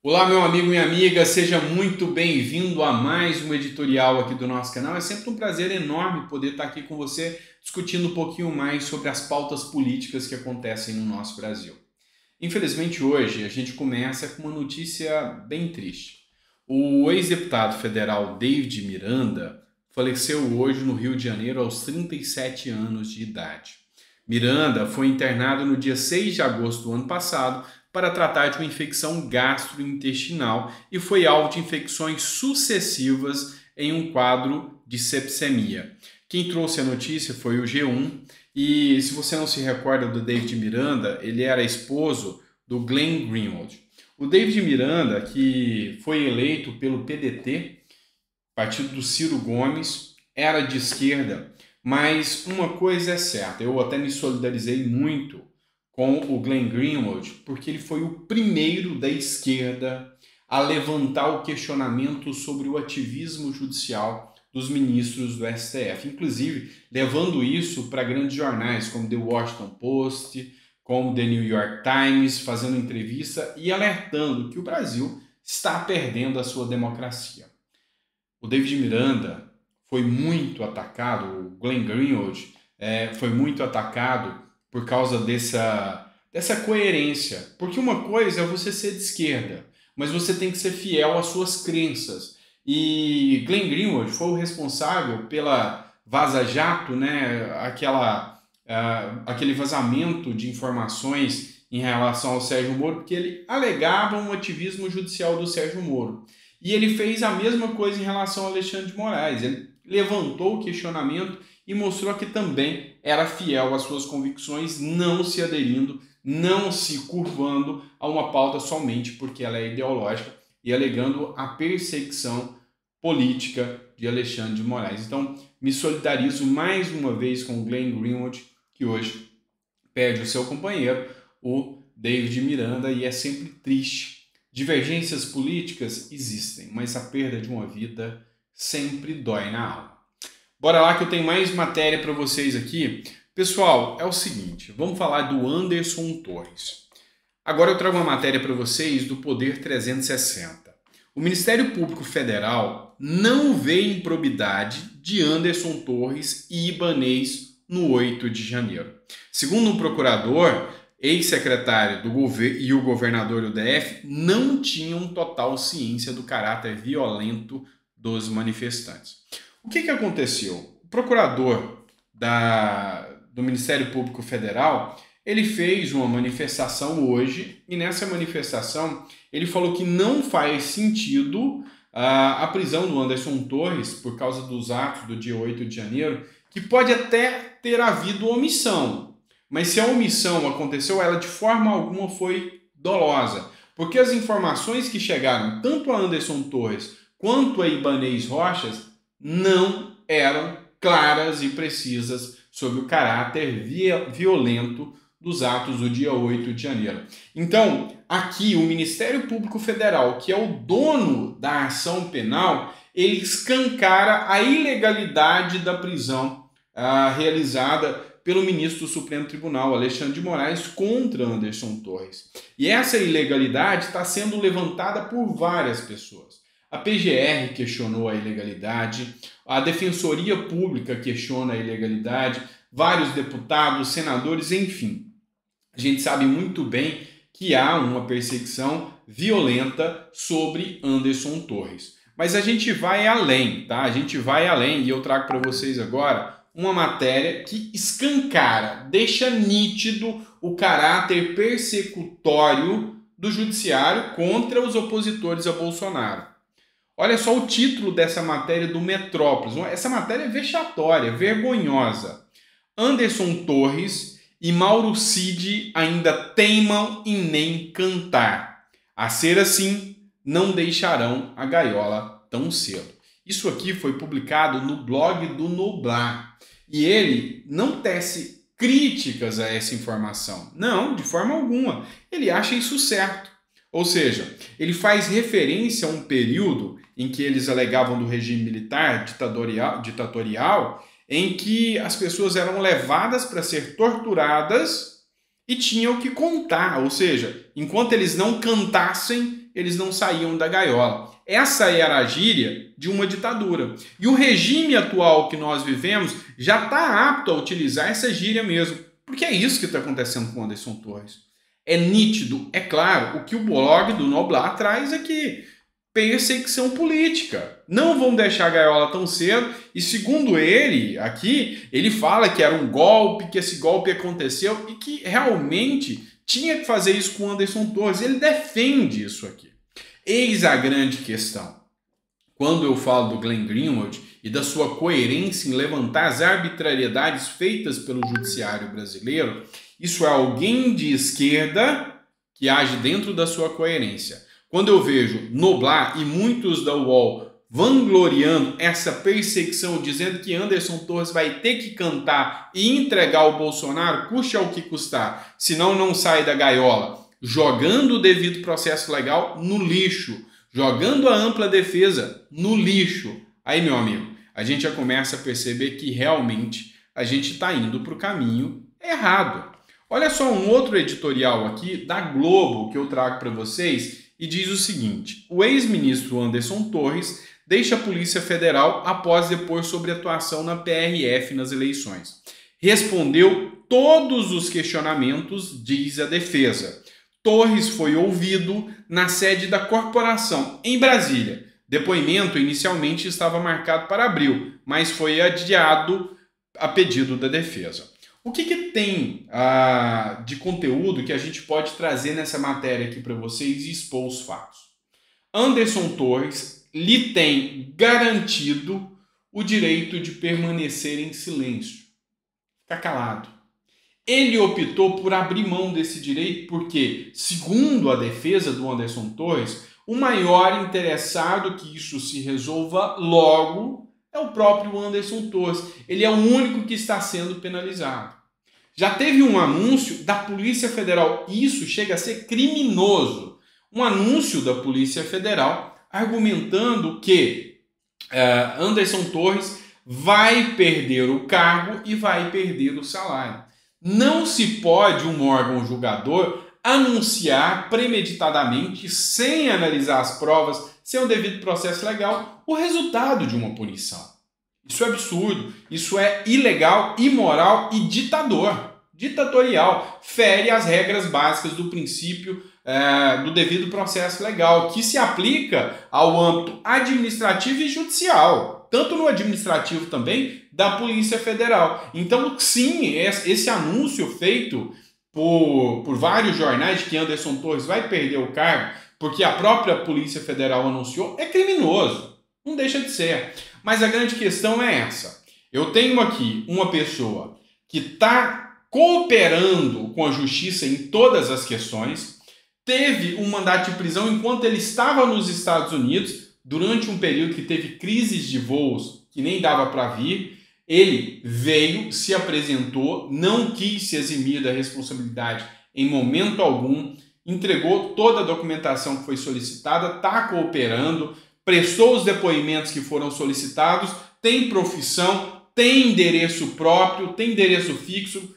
Olá, meu amigo, minha amiga, seja muito bem-vindo a mais um editorial aqui do nosso canal. É sempre um prazer enorme poder estar aqui com você discutindo um pouquinho mais sobre as pautas políticas que acontecem no nosso Brasil. Infelizmente, hoje a gente começa com uma notícia bem triste. O ex-deputado federal David Miranda faleceu hoje no Rio de Janeiro aos 37 anos de idade. Miranda foi internado no dia 6 de agosto do ano passado para tratar de uma infecção gastrointestinal e foi alvo de infecções sucessivas em um quadro de sepsemia. Quem trouxe a notícia foi o G1 e, se você não se recorda do David Miranda, ele era esposo do Glenn Greenwald. O David Miranda, que foi eleito pelo PDT, partido do Ciro Gomes, era de esquerda, mas uma coisa é certa, eu até me solidarizei muito com o Glenn Greenwald, porque ele foi o primeiro da esquerda a levantar o questionamento sobre o ativismo judicial dos ministros do STF, inclusive levando isso para grandes jornais como The Washington Post, como The New York Times, fazendo entrevista e alertando que o Brasil está perdendo a sua democracia. O David Miranda foi muito atacado, o Glenn Greenwald foi muito atacado por causa dessa coerência. Porque uma coisa é você ser de esquerda, mas você tem que ser fiel às suas crenças. E Glenn Greenwald foi o responsável pela Vaza Jato, né, aquele vazamento de informações em relação ao Sérgio Moro, porque ele alegava um ativismo judicial do Sérgio Moro. E ele fez a mesma coisa em relação ao Alexandre de Moraes. Ele levantou o questionamento e mostrou que também era fiel às suas convicções, não se aderindo, não se curvando a uma pauta somente porque ela é ideológica e alegando a perseguição política de Alexandre de Moraes. Então, me solidarizo mais uma vez com o Glenn Greenwald, que hoje perde o seu companheiro, o David Miranda, e é sempre triste. Divergências políticas existem, mas a perda de uma vida sempre dói na alma. Bora lá que eu tenho mais matéria para vocês aqui. Pessoal, é o seguinte, vamos falar do Anderson Torres. Agora eu trago uma matéria para vocês do Poder 360. O Ministério Público Federal não vê improbidade de Anderson Torres e Ibanez no 8 de janeiro. Segundo um procurador, ex-secretário do governo e o governador do DF não tinham total ciência do caráter violento dos manifestantes. O que aconteceu? O procurador do Ministério Público Federal, ele fez uma manifestação hoje e nessa manifestação ele falou que não faz sentido a prisão do Anderson Torres por causa dos atos do dia 8 de janeiro, que pode até ter havido omissão, mas se a omissão aconteceu, ela de forma alguma foi dolosa, porque as informações que chegaram tanto a Anderson Torres quanto a Ibanez Rochas não eram claras e precisas sobre o caráter violento dos atos do dia 8 de janeiro. Então, aqui o Ministério Público Federal, que é o dono da ação penal, ele escancara a ilegalidade da prisão realizada pelo ministro do Supremo Tribunal, Alexandre de Moraes, contra Anderson Torres. E essa ilegalidade está sendo levantada por várias pessoas. A PGR questionou a ilegalidade, a Defensoria Pública questiona a ilegalidade, vários deputados, senadores, enfim. A gente sabe muito bem que há uma perseguição violenta sobre Anderson Torres. Mas a gente vai além, tá? A gente vai além e eu trago para vocês agora uma matéria que escancara, deixa nítido o caráter persecutório do judiciário contra os opositores a Bolsonaro. Olha só o título dessa matéria do Metrópolis. Essa matéria é vexatória, vergonhosa. Anderson Torres e Mauro Cid ainda teimam em nem cantar. A ser assim, não deixarão a gaiola tão cedo. Isso aqui foi publicado no blog do Noblar. E ele não tece críticas a essa informação. Não, de forma alguma. Ele acha isso certo. Ou seja, ele faz referência a um período em que eles alegavam do regime militar ditatorial, em que as pessoas eram levadas para ser torturadas e tinham que contar, ou seja, enquanto eles não cantassem, eles não saíam da gaiola. Essa era a gíria de uma ditadura. E o regime atual que nós vivemos já está apto a utilizar essa gíria mesmo, porque é isso que está acontecendo com Anderson Torres. É nítido, é claro, o que o blog do Noblar traz aqui. Perseguição política. Não vão deixar a gaiola tão cedo. E segundo ele, aqui, ele fala que era um golpe, que esse golpe aconteceu e que realmente tinha que fazer isso com Anderson Torres. Ele defende isso aqui. Eis a grande questão. Quando eu falo do Glenn Greenwald e da sua coerência em levantar as arbitrariedades feitas pelo judiciário brasileiro, isso é alguém de esquerda que age dentro da sua coerência. Quando eu vejo Noblar e muitos da UOL vangloriando essa perseguição, dizendo que Anderson Torres vai ter que cantar e entregar o Bolsonaro, custe ao que custar, senão não sai da gaiola, jogando o devido processo legal no lixo, jogando a ampla defesa no lixo. Aí, meu amigo, a gente já começa a perceber que realmente a gente está indo para o caminho errado. Olha só um outro editorial aqui da Globo que eu trago para vocês e diz o seguinte: o ex-ministro Anderson Torres deixa a Polícia Federal após depor sobre atuação na PRF nas eleições. Respondeu todos os questionamentos, diz a defesa. Torres foi ouvido na sede da corporação, em Brasília. Depoimento inicialmente estava marcado para abril, mas foi adiado a pedido da defesa. O que tem de conteúdo que a gente pode trazer nessa matéria aqui para vocês e expor os fatos? Anderson Torres lhe tem garantido o direito de permanecer em silêncio. Ficar calado. Ele optou por abrir mão desse direito porque, segundo a defesa do Anderson Torres, o maior interessado que isso se resolva logo é o próprio Anderson Torres. Ele é o único que está sendo penalizado. Já teve um anúncio da Polícia Federal. Isso chega a ser criminoso. Um anúncio da Polícia Federal argumentando que Anderson Torres vai perder o cargo e vai perder o salário. Não se pode um órgão julgador anunciar premeditadamente, sem analisar as provas, sem o devido processo legal, o resultado de uma punição. Isso é absurdo, isso é ilegal, imoral e ditatorial. Fere as regras básicas do princípio do devido processo legal, que se aplica ao âmbito administrativo e judicial, tanto no administrativo também da Polícia Federal. Então, sim, esse anúncio feito por vários jornais de que Anderson Torres vai perder o cargo porque a própria Polícia Federal anunciou é criminoso, não deixa de ser. Mas a grande questão é essa. Eu tenho aqui uma pessoa que está cooperando com a justiça em todas as questões, teve um mandato de prisão enquanto ele estava nos Estados Unidos, durante um período que teve crises de voos que nem dava para vir. Ele veio, se apresentou, não quis se eximir da responsabilidade em momento algum, entregou toda a documentação que foi solicitada, está cooperando, prestou os depoimentos que foram solicitados, tem profissão, tem endereço próprio, tem endereço fixo.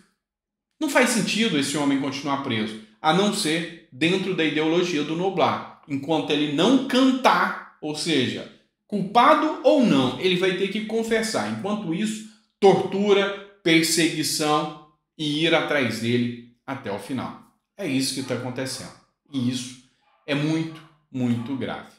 Não faz sentido esse homem continuar preso, a não ser dentro da ideologia do Noblar. Enquanto ele não cantar, ou seja, culpado ou não, ele vai ter que confessar. Enquanto isso, tortura, perseguição e ir atrás dele até o final. É isso que está acontecendo. E isso é muito, muito grave.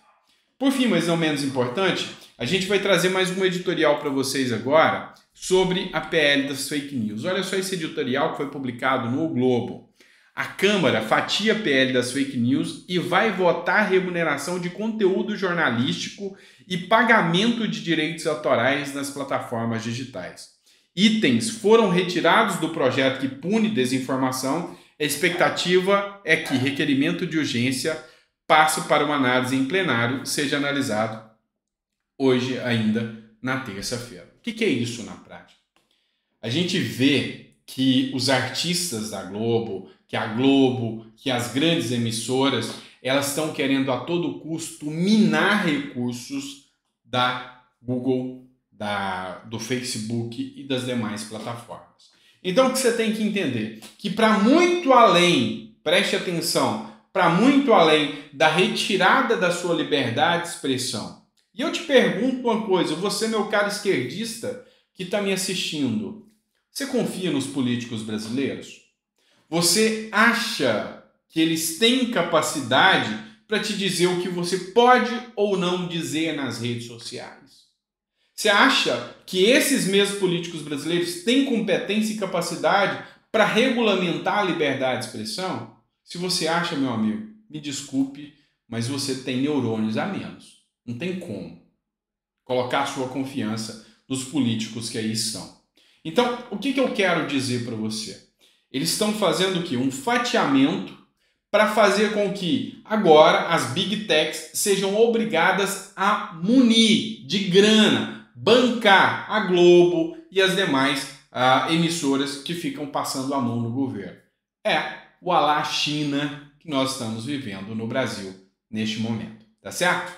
Por fim, mas não menos importante, a gente vai trazer mais um editorial para vocês agora sobre a PL das fake news. Olha só esse editorial que foi publicado no O Globo. A Câmara fatia a PL das fake news e vai votar remuneração de conteúdo jornalístico e pagamento de direitos autorais nas plataformas digitais. Itens foram retirados do projeto que pune desinformação. A expectativa é que requerimento de urgência passe para uma análise em plenário, seja analisado hoje ainda na terça-feira. O que é isso na prática? A gente vê que os artistas da Globo, que as grandes emissoras, elas estão querendo a todo custo minar recursos da Google, do Facebook e das demais plataformas. Então o que você tem que entender? Que para muito além, preste atenção, para muito além da retirada da sua liberdade de expressão. E eu te pergunto uma coisa, você, meu caro esquerdista que está me assistindo, você confia nos políticos brasileiros? Você acha que eles têm capacidade para te dizer o que você pode ou não dizer nas redes sociais? Você acha que esses mesmos políticos brasileiros têm competência e capacidade para regulamentar a liberdade de expressão? Se você acha, meu amigo, me desculpe, mas você tem neurônios a menos. Não tem como colocar sua confiança nos políticos que aí estão. Então, o que eu quero dizer para você? Eles estão fazendo o quê? Um fatiamento para fazer com que agora as Big Techs sejam obrigadas a munir de grana, bancar a Globo e as demais emissoras que ficam passando a mão no governo. É o alá China que nós estamos vivendo no Brasil neste momento, tá certo?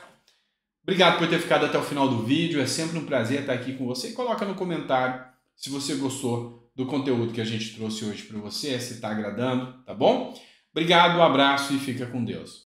Obrigado por ter ficado até o final do vídeo, é sempre um prazer estar aqui com você. Coloca no comentário se você gostou do conteúdo que a gente trouxe hoje para você, se está agradando, tá bom? Obrigado, um abraço e fica com Deus.